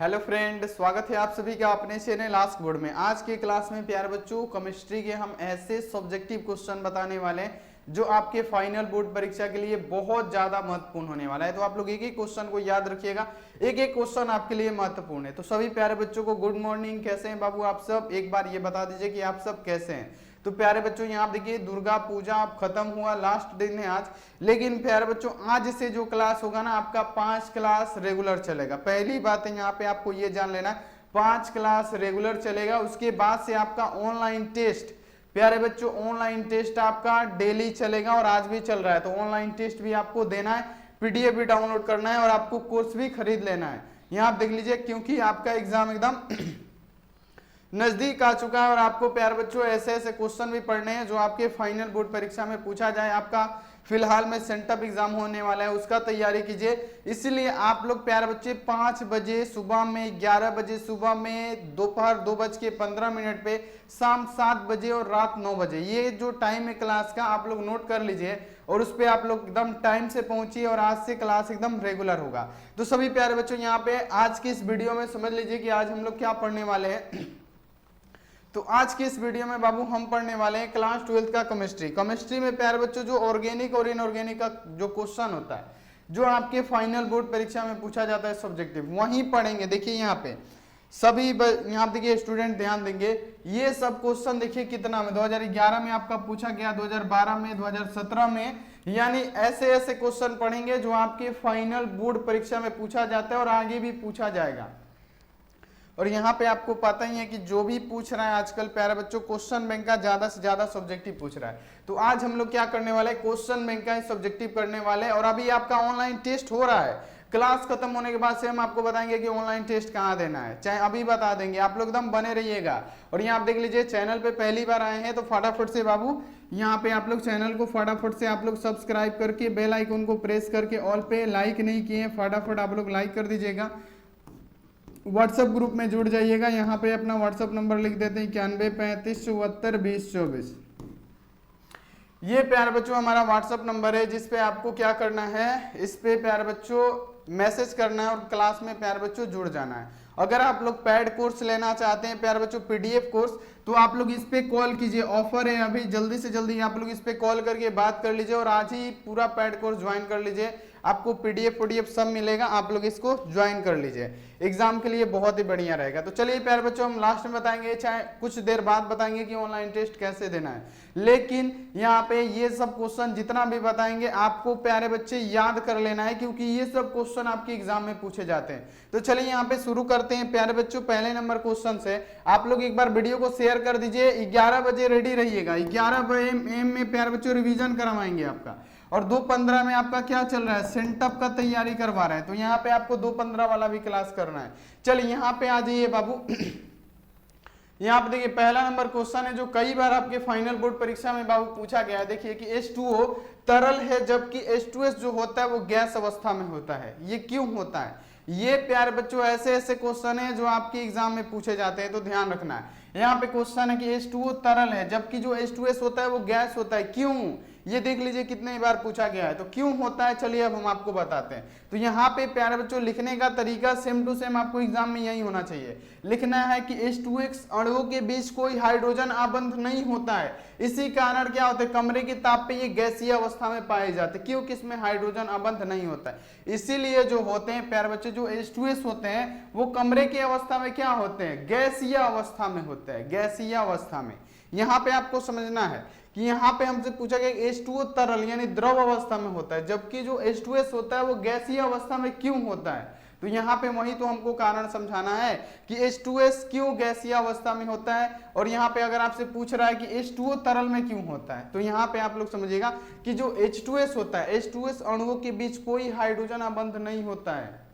Hello friend, स्वागत है आप सभी का अपने चैनल आस्क बोर्ड में। आज के क्लास में प्यारे बच्चों केमिस्ट्री के हम ऐसे सब्जेक्टिव क्वेश्चन बताने वाले हैं जो आपके फाइनल बोर्ड परीक्षा के लिए बहुत ज्यादा महत्वपूर्ण होने वाला है। तो आप लोग एक एक क्वेश्चन को याद रखिएगा, एक एक क्वेश्चन आपके लिए महत्वपूर्ण है। तो सभी प्यारे बच्चों को गुड मॉर्निंग। कैसे हैं बाबू आप सब? एक बार ये बता दीजिए कि आप सब कैसे हैं। तो प्यारे बच्चों यहाँ देखिए, दुर्गा पूजा अब खत्म हुआ, लास्ट दिन है आज। लेकिन प्यारे बच्चों आज से जो क्लास होगा ना, आपका 5 क्लास रेगुलर चलेगा। पहली बात है यहाँ पे आपको ये जान लेना, 5 क्लास रेगुलर चलेगा। उसके बाद से आपका ऑनलाइन टेस्ट, प्यारे बच्चों ऑनलाइन टेस्ट आपका डेली चलेगा और आज भी चल रहा है। तो ऑनलाइन टेस्ट भी आपको देना है, पीडीएफ भी डाउनलोड करना है और आपको कोर्स भी खरीद लेना है। यहाँ आप देख लीजिए, क्योंकि आपका एग्जाम एकदम नजदीक आ चुका है और आपको प्यारे बच्चों ऐसे ऐसे क्वेश्चन भी पढ़ने हैं जो आपके फाइनल बोर्ड परीक्षा में पूछा जाए। आपका फिलहाल में सेंटअप एग्जाम होने वाला है, उसका तैयारी कीजिए। इसलिए आप लोग प्यारे बच्चे 5 बजे सुबह में, 11 बजे सुबह में, दोपहर 2:15 पे, शाम 7 बजे और रात 9 बजे, ये जो टाइम है क्लास का आप लोग नोट कर लीजिए और उस पर आप लोग एकदम टाइम से पहुंचिए और आज से क्लास एकदम रेगुलर होगा। तो सभी प्यारे बच्चों यहाँ पे आज की इस वीडियो में समझ लीजिए कि आज हम लोग क्या पढ़ने वाले हैं। तो आज की इस वीडियो में बाबू हम पढ़ने वाले हैं क्लास 12 का केमिस्ट्री। केमिस्ट्री में प्यारे बच्चों जो ऑर्गेनिक और इनऑर्गेनिक का जो क्वेश्चन होता है, जो आपके फाइनल बोर्ड परीक्षा में पूछा जाता है सब्जेक्टिव, वही पढ़ेंगे। देखिए यहाँ पे सभी यहाँ देखिए स्टूडेंट ध्यान देंगे, ये सब क्वेश्चन देखिए कितना में 2011 में आपका पूछा गया, 2012 में, 2017 में, यानी ऐसे ऐसे क्वेश्चन पढ़ेंगे जो आपके फाइनल बोर्ड परीक्षा में पूछा जाता है और आगे भी पूछा जाएगा। और यहाँ पे आपको पता ही है कि जो भी पूछ रहा है आजकल प्यारे बच्चों, क्वेश्चन बैंक का ज्यादा से ज्यादा सब्जेक्टिव पूछ रहा है। तो आज हम लोग क्या करने वाले हैं, क्वेश्चन बैंक का ही सब्जेक्टिव करने वाले हैं। और अभी आपका ऑनलाइन टेस्ट हो रहा है, क्लास खत्म होने के बाद से हम आपको बताएंगे कि ऑनलाइन टेस्ट कहाँ देना है, चाहे अभी बता देंगे। आप लोग एकदम बने रहिएगा। और यहाँ आप देख लीजिए, चैनल पे पहली बार आए हैं तो फटाफट से बाबू यहाँ पे आप लोग चैनल को फटाफट से आप लोग सब्सक्राइब करके बेल आइकन को प्रेस करके ऑल पे, लाइक नहीं किए फटाफट आप लोग लाइक कर दीजिएगा। व्हाट्सएप ग्रुप में जुड़ जाइएगा। यहाँ पे अपना व्हाट्सएप नंबर लिख देते हैं 9135742024। ये प्यारे बच्चों हमारा व्हाट्सएप नंबर है, जिस पे आपको क्या करना है, इस पे प्यारे बच्चों मैसेज करना है और क्लास में प्यारे बच्चों जुड़ जाना है। अगर आप लोग पैड कोर्स लेना चाहते हैं प्यारे बच्चों, पीडीएफ कोर्स, तो आप लोग इस पे कॉल कीजिए। ऑफर है अभी, जल्दी से जल्दी आप लोग इस पे कॉल करके बात कर लीजिए और आज ही पूरा पैड कोर्स ज्वाइन कर लीजिए। आपको पीडीएफ सब मिलेगा, आप लोग इसको ज्वाइन कर लीजिए, एग्जाम के लिए बहुत ही बढ़िया रहेगा। तो चलिए प्यारे बच्चों, हम लास्ट में बताएंगे, चाहे कुछ देर बाद बताएंगे कि ऑनलाइन टेस्ट कैसे देना है। लेकिन यहाँ पे ये सब क्वेश्चन जितना भी बताएंगे आपको प्यारे बच्चे याद कर लेना है, क्योंकि ये सब क्वेश्चन आपके एग्जाम में पूछे जाते हैं। तो चलिए यहाँ पे शुरू करते हैं प्यारे बच्चों पहले नंबर क्वेश्चन से। आप लोग एक बार वीडियो को शेयर कर दीजिए। 11 बजे रेडी रहिएगा, 11 AM में प्यारे बच्चों रिवीजन करवाएंगे आपका। और 2:15 में आपका क्या चल रहा है, सेंटअप का तैयारी करवा रहे हैं। तो यहाँ पे आपको 2:15 वाला भी क्लास करना है। चलिए यहाँ पे आ जाइए बाबू। यहाँ पे देखिए पहला नंबर क्वेश्चन है जो कई बार आपके फाइनल बोर्ड परीक्षा में बाबू पूछा गया है। देखिए कि H2O तरल है जबकि H2S जो होता है वो गैस अवस्था में होता है। ये क्यों होता है? ये प्यारे बच्चों ऐसे ऐसे क्वेश्चन है जो आपके एग्जाम में पूछे जाते हैं, तो ध्यान रखना है। यहाँ पे क्वेश्चन है कि H2O तरल है जबकि जो H2S होता है वो गैस होता है। क्यों? ये देख लीजिए कितने बार पूछा गया है। तो क्यों होता है, चलिए अब हम आपको बताते हैं। तो यहाँ पे प्यारे बच्चों लिखने का तरीका सेम टू सेम आपको एग्जाम में यही होना चाहिए। लिखना है कि H2X अणुओं के बीच कोई हाइड्रोजन आबंध नहीं होता है। इसी कारण क्या होता है, कमरे के ताप पे ये गैसीय अवस्था में पाए जाते हैं, क्योंकि इसमें हाइड्रोजन आबंध नहीं होता है। इसीलिए जो होते हैं प्यारे बच्चे, जो H2S होते हैं वो कमरे की अवस्था में क्या होते हैं, गैसीय अवस्था में होते हैं, गैसीय अवस्था में। यहाँ पे आपको समझना है कि यहाँ पे हमसे पूछा गया H2O तरल यानी द्रव अवस्था में होता है, जबकि जो H2S होता है वो गैसीय अवस्था में क्यों होता है। तो यहाँ पे वही तो हमको कारण समझाना है कि H2S क्यों गैसीय अवस्था में होता है। और यहाँ पे अगर आपसे पूछ रहा है कि H2O तरल में क्यों होता है, तो यहाँ पे आप लोग समझिएगा कि जो H2S होता है, H2S अणुओं के बीच कोई हाइड्रोजन आबंध नहीं होता है।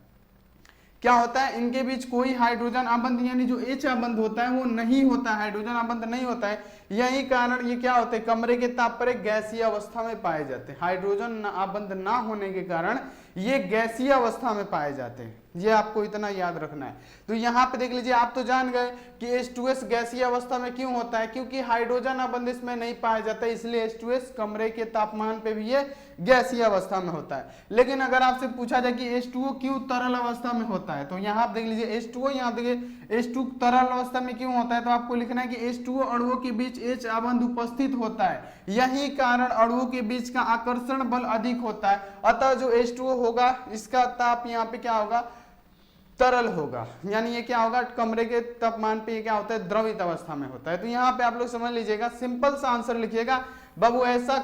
क्या होता है, इनके बीच कोई हाइड्रोजन आबंध यानी जो H आबंध होता है वो नहीं होता है, हाइड्रोजन आबंध नहीं होता है। यही कारण ये क्या होते हैं, कमरे के ताप पर एक गैसीय अवस्था में पाए जाते हैं। हाइड्रोजन आबंध ना होने के कारण ये गैसीय अवस्था में पाए जाते हैं, ये आपको इतना याद रखना है। तो यहाँ पे देख लीजिए, आप तो जान गए कि H2S गैसीय अवस्था में क्यों होता है, क्योंकि हाइड्रोजन आबंध इसमें नहीं पाया जाता, इसलिए H2S कमरे के तापमान पे भी ये गैसीय अवस्था में होता है। लेकिन अगर आपसे पूछा जाए कि H2O क्यों तरल अवस्था में होता है, तो यहाँ आप देख लीजिए H2O, यहाँ देखिए H2 तरल अवस्था में क्यों होता है, तो आपको लिखना है कि H2O अणुओं के बीच H आबंध उपस्थित होता है, यही कारण अणुओं के बीच का आकर्षण बल अधिक होता है। अतः जो H2O होगा इसका ताप यहाँ पे क्या होगा, तरल होगा, यानी ये क्या होगा, कमरे के तापमान पे ये क्या होता है, द्रवित अवस्था में होता है। तो यहाँ पे आप लोग समझ लीजिएगा, सिंपल सा आंसर लिखिएगा बाबू। ऐसा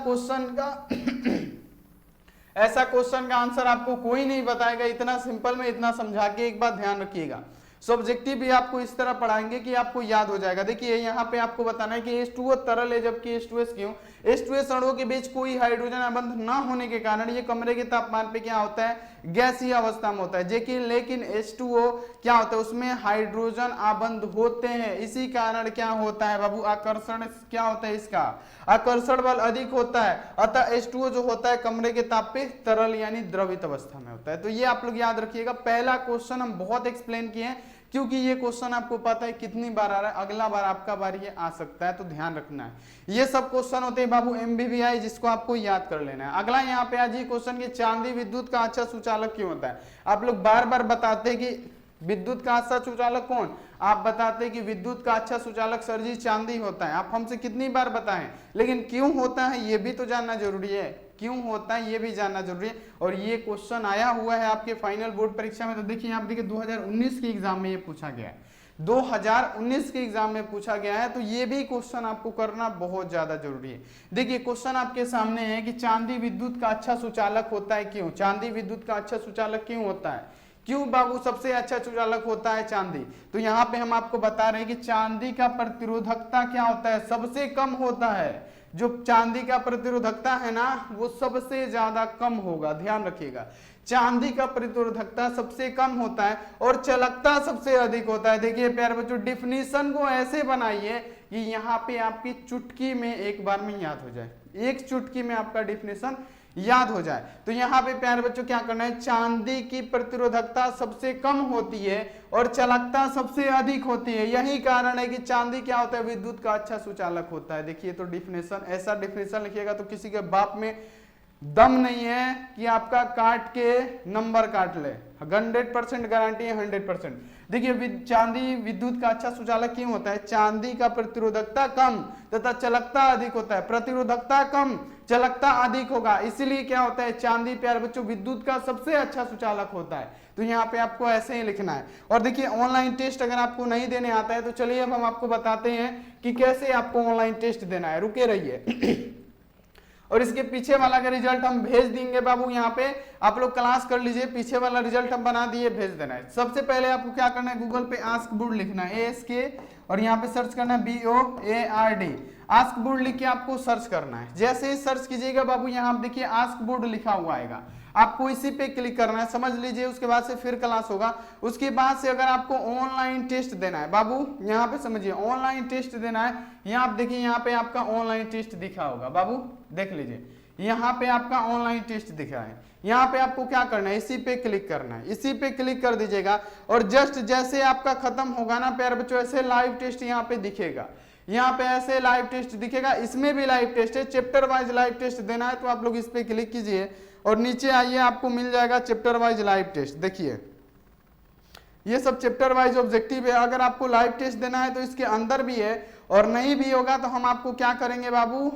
क्वेश्चन का आंसर आपको कोई नहीं बताएगा, इतना सिंपल में इतना समझा के एक बात ध्यान रखिएगा। सब्जेक्टिव भी आपको इस तरह पढ़ाएंगे कि आपको याद हो जाएगा। देखिए यहाँ पे आपको बताना है कि H2O तरल है, जबकि H2S क्यों, H2S अणुओं के बीच कोई हाइड्रोजन आबंध ना होने के कारण ये कमरे के तापमान पे क्या होता है, गैसीय अवस्था में होता है। लेकिन H2O क्या होता है, उसमें हाइड्रोजन आबंध होते हैं, इसी कारण क्या होता है बाबू, आकर्षण क्या होता है, इसका आकर्षण बल अधिक होता है। अतः H2O जो होता है कमरे के ताप पे तरल यानी द्रवित अवस्था में होता है। तो ये आप लोग याद रखिएगा। पहला क्वेश्चन हम बहुत एक्सप्लेन किए हैं, क्योंकि ये क्वेश्चन आपको पता है कितनी बार आ रहा है, अगला बार आपका बार ये आ सकता है, तो ध्यान रखना है। ये सब क्वेश्चन होते हैं बाबू MBBI, जिसको आपको याद कर लेना है। अगला यहाँ पे आज ही क्वेश्चन की चांदी विद्युत का अच्छा सुचालक क्यों होता है। आप लोग बार बार बताते हैं कि विद्युत का अच्छा सुचालक कौन, आप बताते हैं कि विद्युत का अच्छा सुचालक सर जी चांदी होता है। आप हमसे कितनी बार बताएं, लेकिन क्यों होता है ये भी तो जानना जरूरी है, क्यों होता है ये भी जानना जरूरी है। और ये क्वेश्चन आया हुआ है आपके फाइनल बोर्ड परीक्षा में। तो देखिए आप देखिए 2019 के एग्जाम में ये पूछा गया है, 2019 के एग्जाम में पूछा गया है, तो ये भी क्वेश्चन आपको करना बहुत ज्यादा जरूरी है। देखिए क्वेश्चन आपके सामने है कि चांदी विद्युत का अच्छा सुचालक होता है क्यों, चांदी विद्युत का अच्छा सुचालक क्यों होता है, क्यों बाबू सबसे अच्छा सुचालक होता है चांदी। तो यहाँ पे हम आपको बता रहे हैं कि चांदी का प्रतिरोधकता क्या होता है, सबसे कम होता है। जो चांदी का प्रतिरोधकता है ना वो सबसे ज्यादा कम होगा, ध्यान रखिएगा। चांदी का प्रतिरोधकता सबसे कम होता है और चालकता सबसे अधिक होता है। देखिए प्यारे बच्चों, डिफिनीशन को ऐसे बनाइए कि यहाँ पे आपकी चुटकी में एक बार में याद हो जाए, एक चुटकी में आपका डिफिनीशन याद हो जाए। तो यहाँ पे प्यारे बच्चों क्या करना है, चांदी की प्रतिरोधकता सबसे कम होती है और चालकता सबसे अधिक होती है, यही कारण है कि चांदी क्या होता है, विद्युत का अच्छा सुचालक होता है। देखिए तो डिफिनेशन, ऐसा डिफिनेशन लिखिएगा तो किसी के बाप में दम नहीं है कि आपका काट के नंबर काट ले, 100% गारंटी है, 100%। देखिए चांदी विद्युत का अच्छा सुचालक क्यों होता है, चांदी का प्रतिरोधकता कम तथा चालकता अधिक होता है। प्रतिरोधकता कम चालकता अधिक होगा, इसीलिए क्या होता है, चांदी प्यारे बच्चों विद्युत का सबसे अच्छा सुचालक होता है। तो यहाँ पे आपको ऐसे ही लिखना है। और देखिए ऑनलाइन टेस्ट अगर आपको नहीं देने आता है तो चलिए अब हम आपको बताते हैं कि कैसे आपको ऑनलाइन टेस्ट देना है, रुके रहिए। और इसके पीछे वाला का रिजल्ट हम भेज देंगे बाबू, यहाँ पे आप लोग क्लास कर लीजिए, पीछे वाला रिजल्ट हम बना दिए, भेज देना है। सबसे पहले आपको क्या करना है, गूगल पे आस्क बोर्ड लिखना है, ASK, और यहाँ पे सर्च करना है BOARD, आस्क बोर्ड लिख के आपको सर्च करना है। जैसे ही सर्च कीजिएगा बाबू यहाँ आप देखिए आस्क बोर्ड लिखा हुआ आएगा, आपको इसी पे क्लिक करना है, समझ लीजिए। उसके बाद से फिर क्लास होगा, उसके बाद से अगर आपको ऑनलाइन टेस्ट देना है बाबू, यहाँ पे समझिए ऑनलाइन टेस्ट देना है। यहाँ आप देखिए यहाँ पे आपका ऑनलाइन टेस्ट दिखा होगा बाबू, देख लीजिए यहाँ पे आपका ऑनलाइन टेस्ट दिखा है। यहाँ पे आपको क्या करना है, इसी पे क्लिक करना है, इसी पे क्लिक कर दीजिएगा। और जस्ट जैसे आपका खत्म होगा ना प्यारे बच्चों, ऐसे लाइव टेस्ट यहाँ पे दिखेगा, यहाँ पे ऐसे लाइव टेस्ट दिखेगा। इसमें भी लाइव टेस्ट है, चैप्टर वाइज लाइव टेस्ट देना है, तो आप लोग इस पे क्लिक कीजिए और नीचे आइए, आपको मिल जाएगा चैप्टर वाइज लाइव टेस्ट। देखिए ये सब चैप्टर वाइज ऑब्जेक्टिव है, अगर आपको लाइव टेस्ट देना है तो इसके अंदर भी है, और नहीं भी होगा तो हम आपको क्या करेंगे बाबू,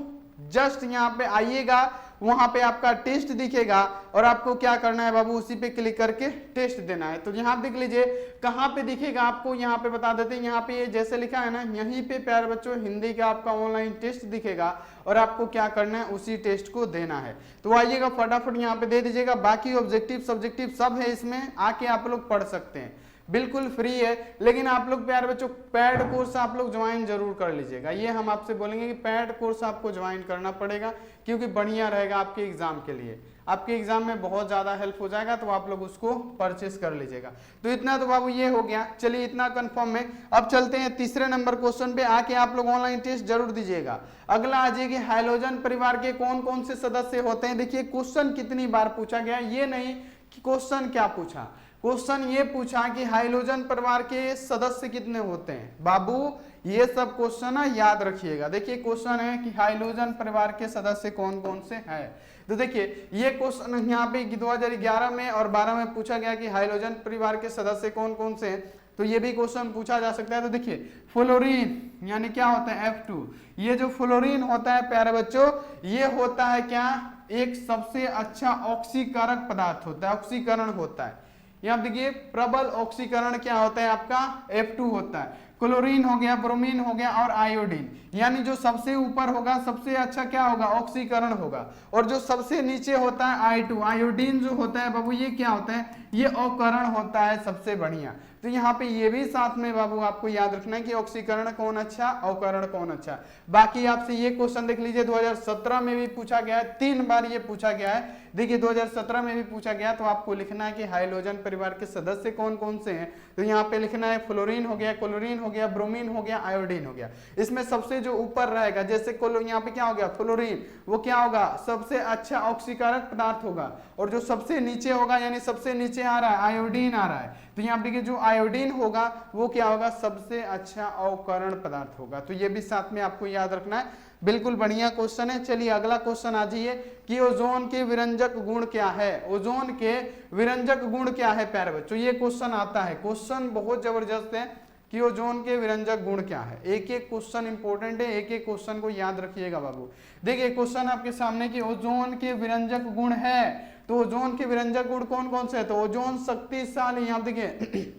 जस्ट यहाँ पे आइएगा, वहां पे आपका टेस्ट दिखेगा और आपको क्या करना है बाबू, उसी पे क्लिक करके टेस्ट देना है। तो यहाँ देख लीजिए कहाँ पे दिखेगा आपको, यहाँ पे बता देते हैं, यहाँ पे ये जैसे लिखा है ना, यहीं पे प्यारे बच्चों हिंदी का आपका ऑनलाइन टेस्ट दिखेगा और आपको क्या करना है, उसी टेस्ट को देना है। तो आइएगा फटाफट यहाँ पे दे दीजिएगा। बाकी ऑब्जेक्टिव सब्जेक्टिव सब है, इसमें आके आप लोग पढ़ सकते हैं, बिल्कुल फ्री है। लेकिन आप लोग प्यारे बच्चों पैड कोर्स आप लोग ज्वाइन जरूर कर लीजिएगा, ये हम आपसे बोलेंगे कि पैड कोर्स आपको ज्वाइन करना पड़ेगा, क्योंकि बढ़िया रहेगा आपके एग्जाम के लिए। आपके एग्जाम में बहुत ज्यादा हेल्प हो जाएगा, तो आप लोग उसको परचेस कर लीजिएगा। तो इतना तो बाबू ये हो गया, चलिए इतना कंफर्म है। अब चलते हैं तीसरे नंबर क्वेश्चन पे, आके आप लोग ऑनलाइन टेस्ट जरूर दीजिएगा। अगला आ जाइए, हाइड्रोजन परिवार के कौन कौन से सदस्य होते हैं। देखिए क्वेश्चन कितनी बार पूछा गया, ये नहीं कि क्वेश्चन क्या पूछा, क्वेश्चन ये पूछा कि हाइड्रोजन परिवार के सदस्य कितने होते हैं। बाबू ये सब क्वेश्चन ना याद रखिएगा। देखिए क्वेश्चन है कि हाइड्रोजन परिवार के सदस्य कौन कौन से हैं। तो देखिए ये क्वेश्चन यहाँ पे 2011 में और 12 में पूछा गया कि हाइड्रोजन परिवार के सदस्य कौन कौन से हैं, तो ये भी क्वेश्चन पूछा जा सकता है। तो देखिए फ्लोरीन यानी क्या होता है F2, ये जो फ्लोरीन होता है प्यारे बच्चों, ये होता है क्या, एक सबसे अच्छा ऑक्सीकारक पदार्थ होता है, ऑक्सीकरण होता है। यहाँ देखिए प्रबल ऑक्सीकरण क्या होता है आपका F2 होता है। क्लोरीन हो गया, ब्रोमीन हो गया और आयोडीन, यानी जो सबसे ऊपर होगा सबसे अच्छा क्या होगा, ऑक्सीकरण होगा। और जो सबसे नीचे होता है I2, आयोडीन जो होता है बाबू, ये क्या होता है, ये अवकरण होता है सबसे बढ़िया। तो यहाँ पे ये भी साथ में बाबू आपको याद रखना है कि ऑक्सीकरण कौन अच्छा, अवकरण कौन अच्छा। बाकी आपसे ये क्वेश्चन देख लीजिए, 2017 में भी पूछा गया है, 3 बार ये पूछा गया है। देखिए 2017 में भी पूछा गया, तो आपको लिखना है कि हाइड्रोजन परिवार के सदस्य कौन कौन से हैं। तो यहाँ पे लिखना है फ्लोरीन हो गया, क्लोरीन हो गया, ब्रोमीन हो गया, आयोडीन हो गया। इसमें सबसे जो ऊपर रहेगा, जैसे यहाँ पे क्या हो गया फ्लोरीन, वो क्या होगा, सबसे अच्छा ऑक्सीकारक पदार्थ होगा। और जो सबसे नीचे होगा, यानी सबसे नीचे आ रहा है आयोडीन आ रहा है, तो यहाँ पे देखिए जो आयोडीन होगा वो क्या होगा, सबसे अच्छा अवकरण पदार्थ होगा। तो ये भी साथ में आपको याद रखना है, बिल्कुल बढ़िया क्वेश्चन है। चलिए अगला क्वेश्चन आ जाइए कि ओजोन के विरंजक गुण क्या है, ओजोन के विरंजक गुण क्या है प्यारे बच्चों, ये क्वेश्चन आता है। क्वेश्चन बहुत जबरदस्त है कि ओजोन के विरंजक गुण क्या है। एक एक क्वेश्चन इंपॉर्टेंट है, एक एक क्वेश्चन को याद रखिएगा बाबू। देखिए क्वेश्चन आपके सामने कि ओजोन के विरंजक गुण है, तो ओजोन के विरंजक गुण कौन कौन से है, तो ओजोन शक्तिशाली, यहाँ देखिए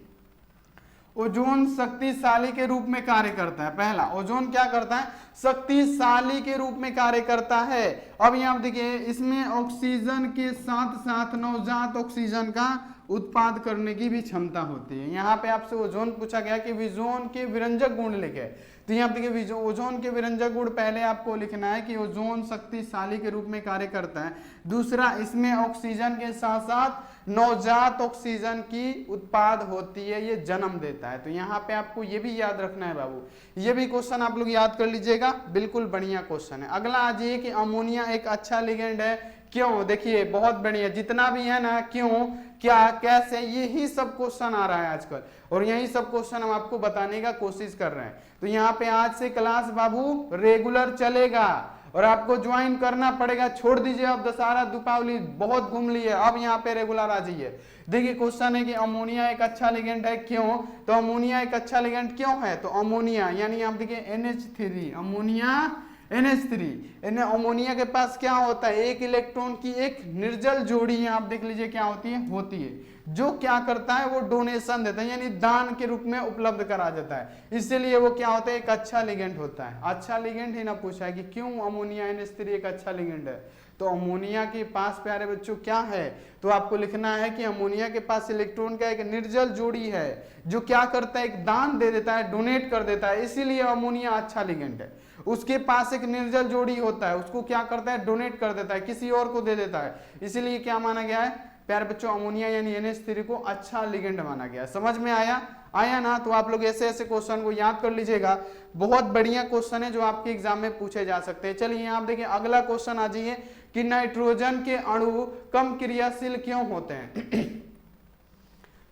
ओजोन शक्तिशाली के रूप में कार्य करता है। पहला, ओजोन क्या करता है, शक्तिशाली के रूप में कार्य करता है। अब यहाँ देखिए इसमें ऑक्सीजन के साथ साथ नवजात ऑक्सीजन का उत्पाद करने की भी क्षमता होती है। यहाँ पे आपसे ओजोन पूछा गया कि ओजोन के विरंजक गुण लिखे, तो यहाँ देखिए ओजोन के विरंजक गुण पहले आपको लिखना है कि ओजोन शक्तिशाली के रूप में कार्य करता है। दूसरा, इसमें ऑक्सीजन के साथ साथ नवजात ऑक्सीजन की उत्पाद होती है, ये जन्म देता है। तो यहाँ पे आपको ये भी याद रखना है बाबू, ये भी क्वेश्चन आप लोग याद कर लीजिएगा, बिल्कुल बढ़िया क्वेश्चन है। अगला आ जाइए कि अमोनिया एक अच्छा लिगेंड है, क्यों, देखिए बहुत बढ़िया, जितना भी है ना क्यों, क्या, कैसे, यही सब क्वेश्चन आ रहा है आजकल, और यही सब क्वेश्चन हम आपको बताने का कोशिश कर रहे हैं। तो यहाँ पे आज से क्लास बाबू रेगुलर चलेगा और आपको ज्वाइन करना पड़ेगा। छोड़ दीजिए अब दशहरा दीपावली बहुत घूम लिए, अब यहाँ पे रेगुलर आ जाइए। देखिए क्वेश्चन है कि अमोनिया एक अच्छा लिगेंड है, क्यों, तो अमोनिया एक अच्छा लिगेंड क्यों है, तो अमोनिया यानी आप देखिए NH3, अमोनिया NH3, अमोनिया के पास क्या होता है, एक इलेक्ट्रॉन की एक निर्जल जोड़ी है, आप देख लीजिए क्या होती है, जो क्या करता है वो डोनेशन देता है, यानी दान के रूप में उपलब्ध करा देता है। इसलिए वो क्या होता है, एक अच्छा लिगेंड होता है। अच्छा लिगेंड ही ना पूछा है कि क्यों अमोनिया NH3 एक अच्छा लिगेंड है, तो अमोनिया के पास प्यारे बच्चों क्या है, तो आपको लिखना है कि अमोनिया के पास इलेक्ट्रॉन का एक निर्जल जोड़ी है, जो क्या करता है, एक दान दे देता है, डोनेट कर देता है, इसीलिए अमोनिया अच्छा लिगेंड है। उसके पास एक निर्जल जोड़ी होता है, उसको क्या करता है, डोनेट कर देता है, किसी और को दे देता है, इसीलिए क्या माना गया है प्यारे बच्चों, अमोनिया यानी NH3 को अच्छा लिगेंड माना गया। समझ में आया ना, तो आप लोग ऐसे ऐसे क्वेश्चन को याद कर लीजिएगा, बहुत बढ़िया क्वेश्चन है जो आपके एग्जाम में पूछे जा सकते हैं। चलिए आप देखिए अगला क्वेश्चन आ जाइए कि नाइट्रोजन के अणु कम क्रियाशील क्यों होते हैं।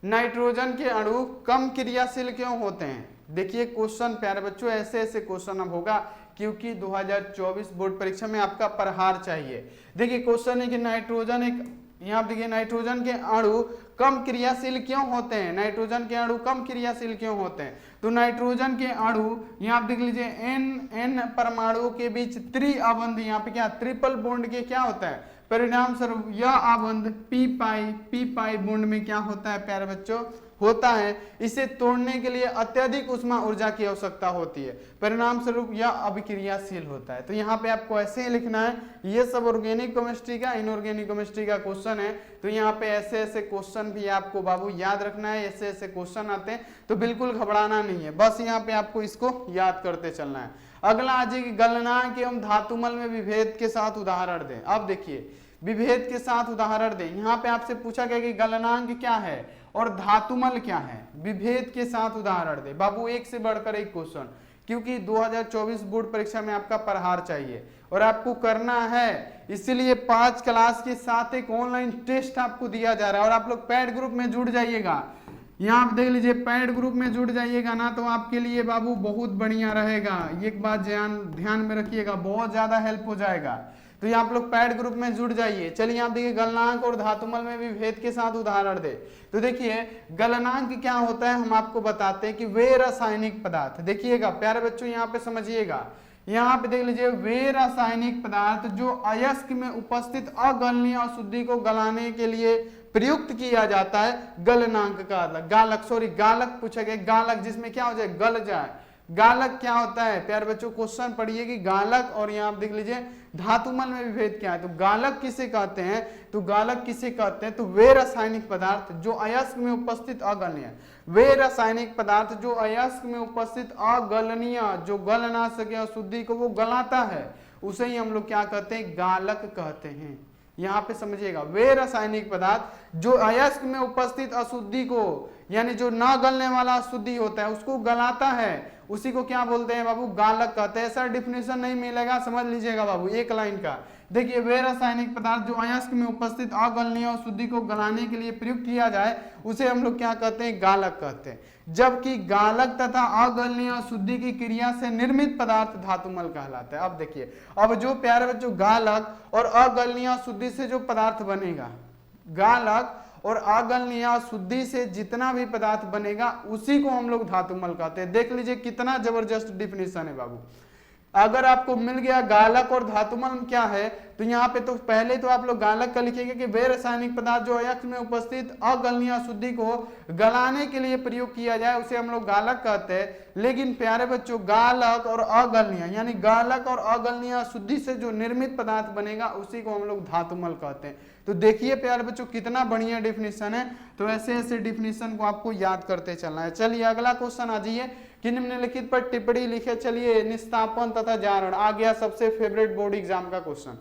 नाइट्रोजन के अणु कम क्रियाशील क्यों होते हैं। देखिए क्वेश्चन प्यारे बच्चों, ऐसे ऐसे क्वेश्चन अब होगा क्योंकि 2024 बोर्ड परीक्षा में आपका प्रहार चाहिए। देखिए क्वेश्चन है कि नाइट्रोजन एक, यहाँ देखिए नाइट्रोजन के अणु कम क्रियाशील क्यों होते हैं, नाइट्रोजन के अणु कम क्रियाशील क्यों होते हैं, तो नाइट्रोजन के अणु यहाँ देख लीजिए n परमाणुओं के बीच त्रिअबंध, यहाँ पे क्या ट्रिपल बॉन्ड के क्या होता है, परिणाम स्वरूप यह अबंध पी पाई बॉन्ड में क्या होता है प्यारे बच्चों, होता है। इसे तोड़ने के लिए अत्यधिक उष्मा ऊर्जा की आवश्यकता होती है, परिणाम स्वरूप यह अभिक्रियाशील होता है। तो यहाँ पे आपको ऐसे ही लिखना है, ये सब ऑर्गेनिक केमिस्ट्री का, इनऑर्गेनिक केमिस्ट्री का क्वेश्चन है। तो यहाँ पे ऐसे ऐसे क्वेश्चन भी आपको बाबू याद रखना है, ऐसे ऐसे क्वेश्चन आते हैं, तो बिल्कुल घबराना नहीं है, बस यहाँ पे आपको इसको याद करते चलना है। अगला आज गलनांक एवं धातुमल में विभेद के साथ उदाहरण दें। अब देखिए विभेद के साथ उदाहरण दे। यहाँ पे आपसे पूछा गया कि गलनांक क्या है और धातुमल क्या है, विभेद के साथ उदाहरण दे। बाबू एक से बढ़कर एक क्वेश्चन, क्योंकि 2024 बोर्ड परीक्षा में आपका प्रहार चाहिए और आपको करना है, इसलिए 5 क्लास के साथ एक ऑनलाइन टेस्ट आपको दिया जा रहा है। और आप लोग पेड ग्रुप में जुड़ जाइएगा, यहाँ आप देख लीजिए पेड ग्रुप में जुड़ जाइएगा ना, तो आपके लिए बाबू बहुत बढ़िया रहेगा। एक बात ध्यान में रखिएगा, बहुत ज्यादा हेल्प हो जाएगा। तो ये आप लोग पैड ग्रुप में जुड़ जाइए। चलिए आप देखिए गलनांक और धातुमल में विभेद के साथ उदाहरण दे। तो देखिए गलनांक क्या होता है हम आपको बताते हैं कि वे रासायनिक पदार्थ, देखिएगा प्यारे बच्चों यहाँ पे समझिएगा, यहाँ पे देख लीजिए वे रासायनिक पदार्थ जो अयस्क में उपस्थित अगलनीय अशुद्धि को गलाने के लिए प्रयुक्त किया जाता है, गलनांक का गालक पूछा गया, गालक जिसमें क्या हो जाए गल जाए। गालक क्या होता है प्यारे बच्चों, क्वेश्चन पढ़िए कि गालक, और यहाँ आप देख लीजिए धातुमल में विभेद क्या है। तो गालक किसे कहते हैं, तो गालक किसे कहते हैं, तो वे रासायनिक पदार्थ जो अयस्क में उपस्थित अगलनीय, वे रासायनिक पदार्थ जो अयस्क में उपस्थित अगलनीय, जो गल ना सके अशुद्धि को वो गलाता है, उसे ही हम लोग क्या कहते हैं, गालक कहते हैं। यहाँ पे समझिएगा वे रासायनिक पदार्थ जो अयस्क में उपस्थित अशुद्धि को, यानी जो न गलने वाला अशुद्धि होता है उसको गलाता है, उसी को क्या बोलते हैं बाबू, गालक कहते हैं। ऐसा डिफिनेशन नहीं मिलेगा, समझ लीजिएगा बाबू एक लाइन का। देखिए वे रासायनिक पदार्थ जो अयस्क में उपस्थित अगलनीय अशुद्धि को गलाने के लिए प्रयुक्त किया जाए उसे हम लोग क्या कहते हैं, गालक कहते हैं। जबकि गालक तथा अगलनीय अशुद्धि की क्रिया से निर्मित पदार्थ धातुमल कहलाता है। अब देखिए, अब जो प्यारे बच्चों गालक और अगलनीय अशुद्धि से जो पदार्थ बनेगा, गालक और अगलनीय अशुद्धि से जितना भी पदार्थ बनेगा उसी को हम लोग धातुमल कहते हैं। देख लीजिए कितना जबरदस्त डिफिनेशन है बाबू। अगर आपको मिल गया गालक और धातुमल क्या है, तो यहाँ पे तो पहले तो आप लोग गालक का लिखेंगे कि वे रासायनिक पदार्थ जो अयस्क में उपस्थित अगलनीय अशुद्धि को गलाने के लिए प्रयोग किया जाए उसे हम लोग गालक कहते हैं। लेकिन प्यारे बच्चों गालक और अगलनीय, यानी गालक और अगलनीय अशुद्धि से जो निर्मित पदार्थ बनेगा उसी को हम लोग धातुमल कहते हैं। तो देखिए प्यारे बच्चों कितना बढ़िया डिफिनेशन है। तो ऐसे ऐसे डिफिनेशन को आपको याद करते चलना है। चलिए अगला क्वेश्चन आ जाइए कि निम्नलिखित पर टिप्पणी लिखे। चलिए निस्तापन तथा जारण आ गया, सबसे फेवरेट बोर्ड एग्जाम का क्वेश्चन।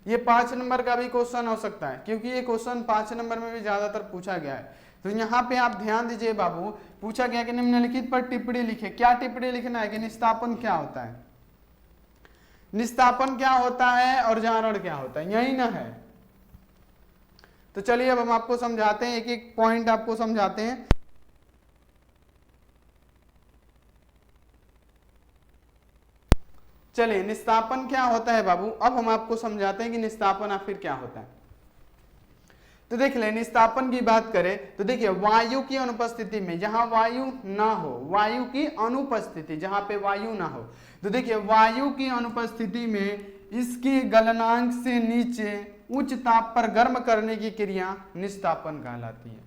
ये 5 नंबर का भी क्वेश्चन हो सकता है, क्योंकि ये क्वेश्चन 5 नंबर में भी ज्यादातर पूछा गया है। तो यहाँ पे आप ध्यान दीजिए बाबू, पूछा गया कि निम्नलिखित पर टिप्पणी लिखे। क्या टिप्पणी लिखना है कि निस्तापन क्या होता है, निस्तापन क्या होता है और जारण क्या होता है, यही ना है। तो चलिए अब हम आपको समझाते हैं, एक एक पॉइंट आपको समझाते हैं। चलिए निस्तापन क्या होता है बाबू, अब हम आपको समझाते हैं कि निस्तापन आखिर क्या होता है। तो देख ले, निस्तापन की बात करें तो देखिए वायु की अनुपस्थिति में, जहां वायु ना हो, वायु की अनुपस्थिति जहां पे वायु ना हो, तो देखिए वायु की अनुपस्थिति में इसके गलनांक से नीचे उच्च ताप पर गर्म करने की क्रिया निस्तापन कहलाती है।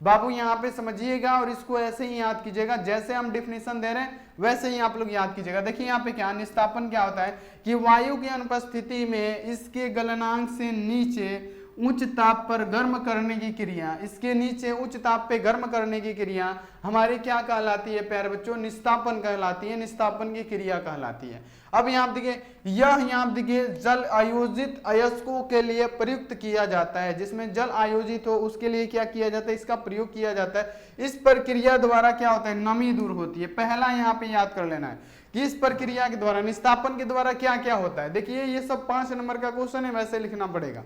बाबू यहाँ पे समझिएगा और इसको ऐसे ही याद कीजिएगा, जैसे हम डिफिनेशन दे रहे हैं वैसे ही आप लोग याद कीजिएगा। देखिए यहाँ पे क्या निस्तापन क्या होता है कि वायु की अनुपस्थिति में इसके गलनांक से नीचे उच्च ताप पर गर्म करने की क्रिया, इसके नीचे उच्च ताप पे गर्म करने की क्रिया हमारी क्या कहलाती है प्यारे बच्चों, निस्तापन कहलाती है, निस्तापन की क्रिया कहलाती है। अब यहाँ देखिए, यह यहाँ देखिए जल आयोजित अयस्कों के लिए प्रयुक्त किया जाता है, जिसमें जल आयोजित हो उसके लिए क्या किया जाता है, इसका प्रयोग किया जाता है। इस प्रक्रिया द्वारा क्या होता है, नमी दूर होती है। पहला यहाँ पे याद कर लेना है कि इस प्रक्रिया के द्वारा, निस्तापन के द्वारा क्या क्या होता है। देखिए ये सब 5 नंबर का क्वेश्चन है, वैसे लिखना पड़ेगा।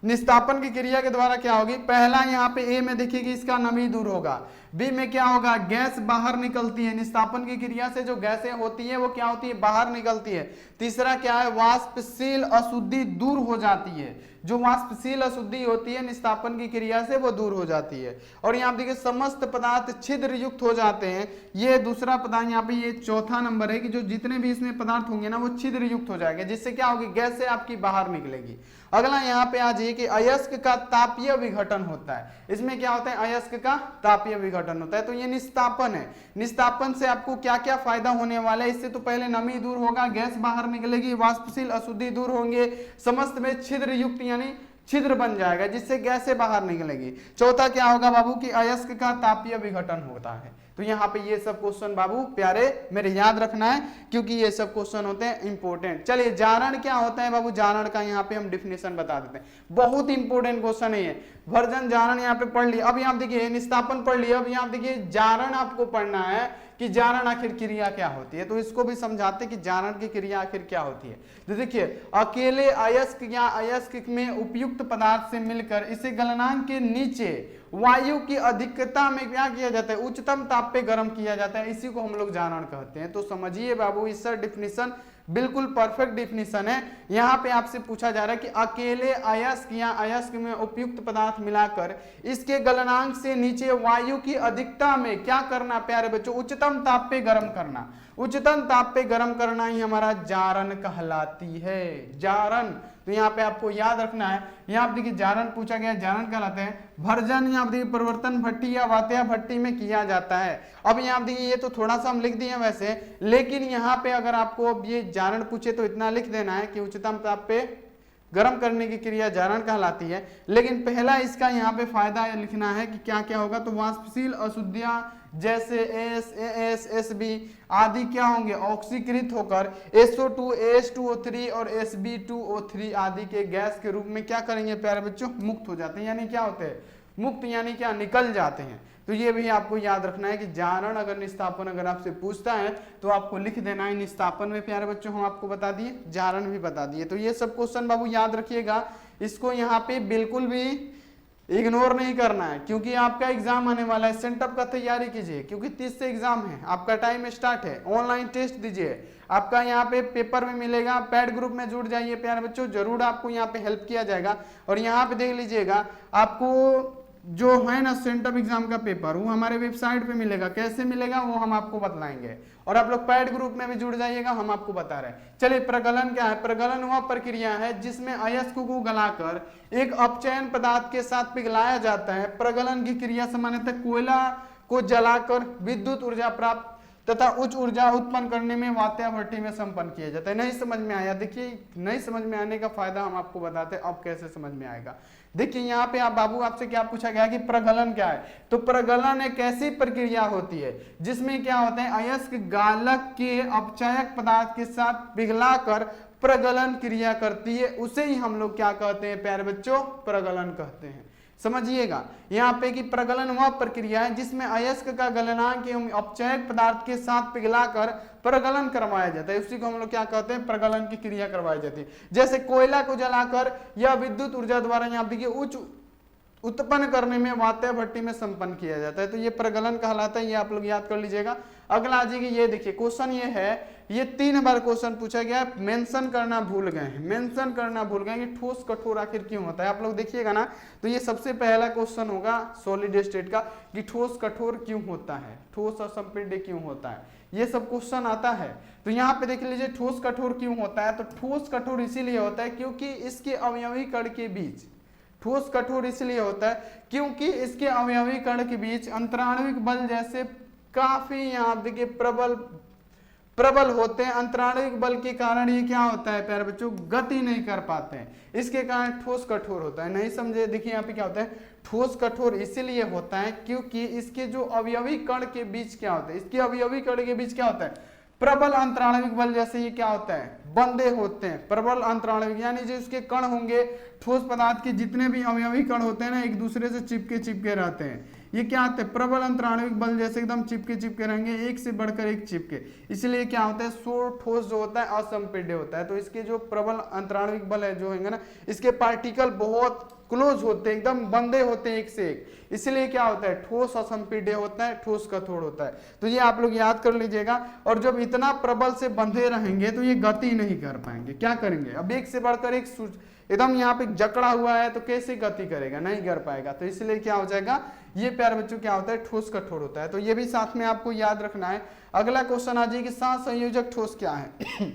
निस्तापन की क्रिया के द्वारा क्या होगी, पहला यहाँ पे ए में देखिए कि इसका नमी दूर होगा, बी में क्या होगा, गैस बाहर निकलती है। निस्तापन की क्रिया से जो गैसें होती है वो क्या होती है, बाहर निकलती है। तीसरा क्या है, वाष्पशील अशुद्धि दूर हो जाती है, जो वाष्पशील अशुद्धि होती है निस्तापन की क्रिया से वो दूर हो जाती है। और यहाँ देखिए समस्त पदार्थ छिद्र युक्त हो जाते हैं, ये दूसरा पदार्थ यहाँ पे, ये चौथा नंबर है कि जो जितने भी इसमें पदार्थ होंगे ना वो छिद्र युक्त हो जाएंगे, जिससे क्या होगी, गैस से आपकी बाहर निकलेगी। अगला यहाँ पे आ जाइए कि अयस्क का तापीय विघटन होता है। इसमें क्या होता है, अयस्क का तापीय विघटन होता है। तो ये निस्तापन है। निस्तापन से आपको क्या क्या फायदा होने वाला है, इससे तो पहले नमी दूर होगा, गैस बाहर निकलेगी, वाष्पशील अशुद्धि दूर होंगे, समस्त में छिद्र युक्त यानी छिद्र बन जाएगा जिससे गैस से बाहर निकलेगी। चौथा क्या होगा बाबू कि अयस्क का तापीय विघटन होता है। तो यहाँ पे ये सब क्वेश्चन बाबू प्यारे मेरे याद रखना है, क्योंकि ये सब क्वेश्चन होते हैं इंपॉर्टेंट। चलिए जारण क्या होता है बाबू, जारण का यहाँ पे हम डिफिनेशन बता देते हैं, बहुत इंपॉर्टेंट क्वेश्चन है ये। वर्जन जारण यहाँ पे पढ़ लिया, अब यहाँ देखिए निस्तापन पढ़ लिया, अब यहाँ देखिए जारण आपको पढ़ना है कि जारण आखिर क्रिया क्या होती है, तो इसको भी समझाते कि जारण की क्रिया आखिर क्या होती है। तो देखिए अकेले अयस्क या अयस्क में उपयुक्त पदार्थ से मिलकर इसे गलनांक के नीचे वायु की अधिकता में क्या किया जाता है, उच्चतम ताप पे गर्म किया जाता है, इसी को हम लोग जारण कहते हैं। तो समझिए बाबू इसका डिफिनीशन बिल्कुल परफेक्ट डिफिनीशन है। यहाँ पे आपसे पूछा जा रहा है कि अकेले अयस्क या अयस्क में उपयुक्त पदार्थ मिलाकर इसके गलनांक से नीचे वायु की अधिकता में क्या करना प्यारे बच्चों, उच्चतम ताप पे गर्म करना। उच्चतम ताप पे गर्म करना ही हमारा जारण कहलाती है, जारण। तो यहाँ पे आपको याद रखना है, यहाँ पे देखिए जारण पूछा गया, जारण कहलाते हैं भर्जन यहाँ देखिए परिवर्तन भट्टी या वात्या भट्टी में किया जाता है। अब यहाँ देखिए ये तो थोड़ा सा हम लिख दिए वैसे, लेकिन यहाँ पे अगर आपको अब ये जारण पूछे तो इतना लिख देना है कि उच्चतम ताप पे गर्म करने की क्रिया जारण कहलाती है। लेकिन पहला इसका यहाँ पे फायदा लिखना है कि क्या क्या होगा, तो वाष्पशील अशुद्धियां जैसे एस एस बी आदि क्या होंगे, ऑक्सीकृत होकर SO2 H2O3 और Sb2O3 आदि के गैस के रूप में क्या करेंगे प्यारे बच्चों, मुक्त हो जाते हैं। यानी क्या होते हैं, मुक्त यानी क्या, निकल जाते हैं। तो ये भी आपको याद रखना है कि जारण अगर निस्तापन अगर आपसे पूछता है तो आपको लिख देना है निस्तापन में प्यारे बच्चों हम आपको बता दिए, जारण भी बता दिए। तो ये सब क्वेश्चन बाबू याद रखिएगा, इसको यहाँ पे बिल्कुल भी इग्नोर नहीं करना है, क्योंकि आपका एग्जाम आने वाला है। सेंटअप का तैयारी कीजिए, क्योंकि 30 से एग्जाम है, आपका टाइम स्टार्ट है। ऑनलाइन टेस्ट दीजिए, आपका यहाँ पे पेपर में मिलेगा, पैड ग्रुप में जुड़ जाइए प्यारे बच्चों, जरूर आपको यहाँ पे हेल्प किया जाएगा। और यहाँ पे देख लीजिएगा आपको जो है ना सेंटअप एग्जाम का पेपर, वो हमारे वेबसाइट पे मिलेगा, कैसे मिलेगा वो हम आपको बतलाएंगे। और आप लोग पैड ग्रुप में भी जुड़ जाइएगा, हम आपको बता रहे हैं। चलिए प्रगलन क्या है, प्रगलन वह प्रक्रिया है जिसमें अयस्क को गलाकर एक अपचयन पदार्थ के साथ पिघलाया जाता है। प्रगलन की क्रिया सामान्यतः कोयला को जलाकर विद्युत ऊर्जा प्राप्त तथा उच्च ऊर्जा उत्पन्न करने में वात्या भट्टी में संपन्न किया जाता है। नहीं समझ में आया, देखिए नहीं समझ में आने का फायदा हम आपको बताते हैं, अब कैसे समझ में आएगा। देखिए यहाँ पे आप बाबू आपसे क्या पूछा गया कि प्रगलन क्या है, तो प्रगलन एक ऐसी प्रक्रिया होती है जिसमें क्या होता है, अयस्क गालक के अपचयक पदार्थ के साथ पिघलाकर प्रगलन क्रिया करती है, उसे ही हम लोग क्या कहते हैं प्यारे बच्चों, प्रगलन कहते हैं। समझिएगा यहाँ पे कि प्रगलन वह प्रक्रिया है जिसमें अयस्क का गलनांक एवं अपचयक पदार्थ के साथ पिघलाकर प्रगलन करवाया जाता है, उसी को हम लोग क्या कहते हैं, प्रगलन की क्रिया करवाई जाती है। जैसे कोयला को जलाकर या विद्युत ऊर्जा द्वारा यहाँ देखिए उच्च उत्पन्न करने में वात्या भट्टी में संपन्न किया जाता है, तो ये प्रगलन कहलाता है, ये आप लोग याद कर लीजिएगा। अगला आ जाएगी, ये देखिए क्वेश्चन ये है, ये 3 बार क्वेश्चन पूछा गया है, मेंशन करना भूल गए हैं, मेंशन करना भूल गए कि ठोस कठोर आखिर क्यों होता है। आप लोग देखिएगा ना, तो ये सबसे पहला क्वेश्चन होगा सॉलिड स्टेट का कि ठोस कठोर क्यों होता है, ठोस असंपीड्य क्यों होता है, ये सब क्वेश्चन आता है। तो यहाँ पे देख लीजिए ठोस कठोर क्यों होता है, तो ठोस कठोर इसीलिए होता है क्योंकि इसके अवयवी कण के बीच, ठोस कठोर इसलिए होता है क्योंकि इसके अवयवी कण के बीच अंतराणविक बल जैसे काफी यहाँ देखिए प्रबल होते हैं। अंतराणविक बल के कारण ये क्या होता है प्यारे बच्चों, गति नहीं कर पाते हैं, इसके कारण ठोस कठोर होता है। नहीं समझे, देखिए यहाँ पे क्या होता है, ठोस कठोर इसीलिए होता है क्योंकि इसके जो अवयवी कण के बीच क्या होता है, इसके अवयवी कण के बीच क्या होता है, प्रबल अंतराणविक बल जैसे ये क्या होता है, बंधे होते हैं। प्रबल अंतराणविक यानी जो इसके कण होंगे, ठोस पदार्थ के जितने भी अवयवी कण होते हैं ना, एक दूसरे से चिपके रहते हैं, ये क्या होते हैं, प्रबल अंतराणविक बल जैसे एकदम चिपके रहेंगे, एक से बढ़कर एक चिपके, इसलिए क्या होता है, सो ठोस जो होता है असंपीड्य होता है। तो इसके जो प्रबल अंतराणविक बल है जो होंगे ना, इसके पार्टिकल बहुत क्लोज होते हैं, एकदम बंधे होते हैं एक से एक, इसलिए क्या होता है, ठोस असंपीड्य होता है, ठोस कठोर होता है। तो ये आप लोग याद कर लीजिएगा। और जब इतना प्रबल से बंधे रहेंगे तो ये गति नहीं कर पाएंगे, क्या करेंगे, अब एक से बढ़कर एक एकदम यहाँ पे जकड़ा हुआ है तो कैसे गति करेगा, नहीं कर पाएगा। तो इसलिए क्या हो जाएगा, ये प्यारे बच्चों क्या होता है, ठोस कठोर होता है। तो ये भी साथ में आपको याद रखना है। अगला क्वेश्चन आ जाएगी, सहसंयोजक ठोस क्या है।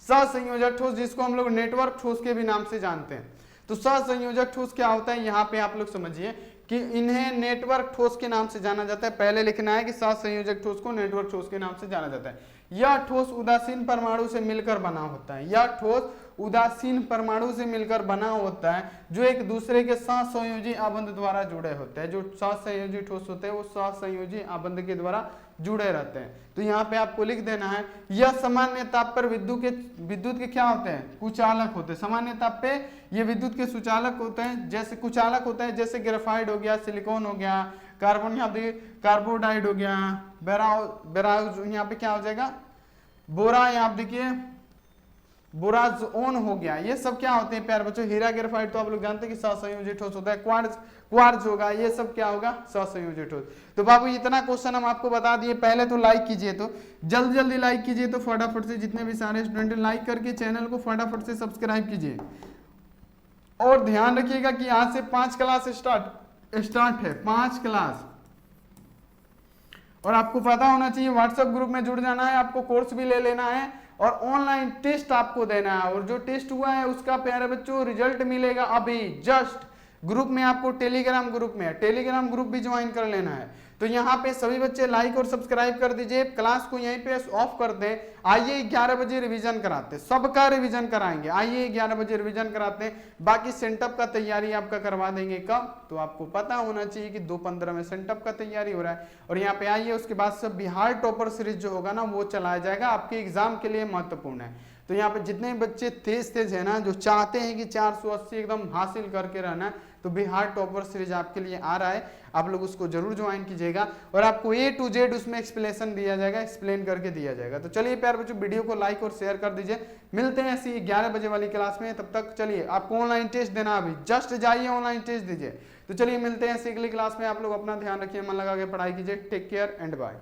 सहसंयोजक ठोस जिसको हम लोग नेटवर्क ठोस के भी नाम से जानते हैं। तो सहसंयोजक ठोस क्या होता है, यहाँ पे आप लोग समझिए कि इन्हें नेटवर्क ठोस के नाम से जाना जाता है। पहले लिखना है कि सहसंयोजक ठोस को नेटवर्क ठोस के नाम से जाना जाता है। यह ठोस उदासीन परमाणु से मिलकर बना होता है, यह ठोस उदासीन परमाणु से मिलकर बना होता है, जो एक दूसरे के सहसंयोजी आबंध द्वारा जुड़े होते हैं। जो सहसंयोजी ठोस होते हैं वो सहसंयोजी आबंध के द्वारा जुड़े रहते हैं। तो यहाँ पे आपको लिख देना है, यह सामान्य ताप पर विद्युत के क्या होते हैं, कुचालक होते हैं। सामान्य ताप पे ये विद्युत के सुचालक होते हैं, जैसे कुचालक होते हैं, जैसे ग्रेफाइट हो गया, सिलिकॉन हो गया, कार्बन यहाँ पे कार्बोडाइड हो गया, बेराउज यहाँ पे क्या हो जाएगा, बोरा, यहाँ पे देखिए बोराजोन हो गया। ये सब क्या होते हैं प्यारे बच्चों, हीरा ग्रेफाइट तो आप लोग जानते हैं कि सहसंयोजी ठोस होता है। क्वार्ट्ज होगा, ये सब क्या होगा, सहसंयोजी ठोस। तो बाबू इतना क्वेश्चन हम आपको बता दिए। पहले तो लाइक कीजिए, तो जल्दी लाइक कीजिए, तो फटाफट से जितने भी सारे स्टूडेंट लाइक करके चैनल को फटाफट से सब्सक्राइब कीजिए। और ध्यान रखिएगा कि आज से 5 क्लास स्टार्ट है, 5 क्लास। और आपको पता होना चाहिए व्हाट्सएप ग्रुप में जुड़ जाना है, आपको कोर्स भी ले लेना है और ऑनलाइन टेस्ट आपको देना है। और जो टेस्ट हुआ है उसका प्यारे बच्चों रिजल्ट मिलेगा अभी जस्ट ग्रुप में, आपको टेलीग्राम ग्रुप में, टेलीग्राम ग्रुप भी ज्वाइन कर लेना है। तो यहाँ पे सभी बच्चे लाइक और सब्सक्राइब कर दीजिए। क्लास को यहीं पे ऑफ कर दें। आइए 11 बजे रिवीजन कराते हैं, सबका रिवीजन कराएंगे। आइए 11 बजे रिवीजन कराते हैं, बाकी सेंटअप का तैयारी आपका करवा देंगे। कब, तो आपको पता होना चाहिए कि 2:15 में सेंटअप का तैयारी हो रहा है। और यहाँ पे आइए, उसके बाद से बिहार टॉपर सीरीज जो होगा ना वो चलाया जाएगा, आपके एग्जाम के लिए महत्वपूर्ण है। तो यहाँ पे जितने बच्चे तेज है ना, जो चाहते हैं कि 480 एकदम हासिल करके रहना, तो बिहार टॉपर सीरीज आपके लिए आ रहा है, आप लोग उसको जरूर ज्वाइन कीजिएगा। और आपको A to Z उसमें एक्सप्लेनेशन दिया जाएगा, एक्सप्लेन करके दिया जाएगा। तो चलिए प्यारे बच्चों, वीडियो को लाइक और शेयर कर दीजिए। मिलते हैं ऐसी 11 बजे वाली क्लास में। तब तक चलिए, आपको ऑनलाइन टेस्ट देना, अभी जस्ट जाइए ऑनलाइन टेस्ट दीजिए। तो चलिए मिलते हैं ऐसी अगली क्लास में। आप लोग अपना ध्यान रखिए, मन लगा के पढ़ाई कीजिए। Take care and bye.